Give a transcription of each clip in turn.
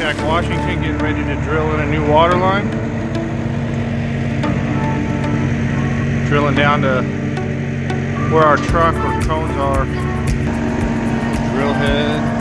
SeaTac, Washington, getting ready to drill in a new water line. Drilling down to where our truck or cones are. Drill head.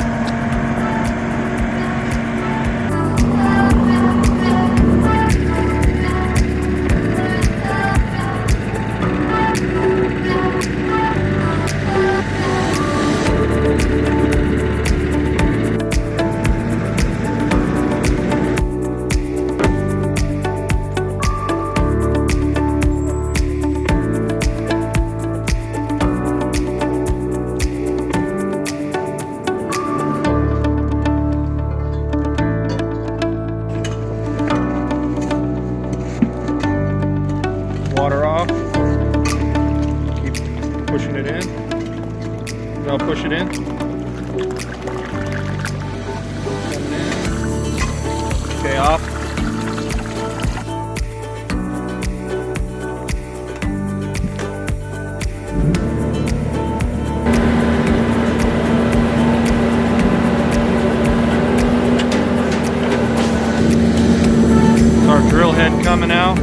Water off. Keep pushing it in. Now push it in. Coming in. Okay, off. It's our drill head coming out.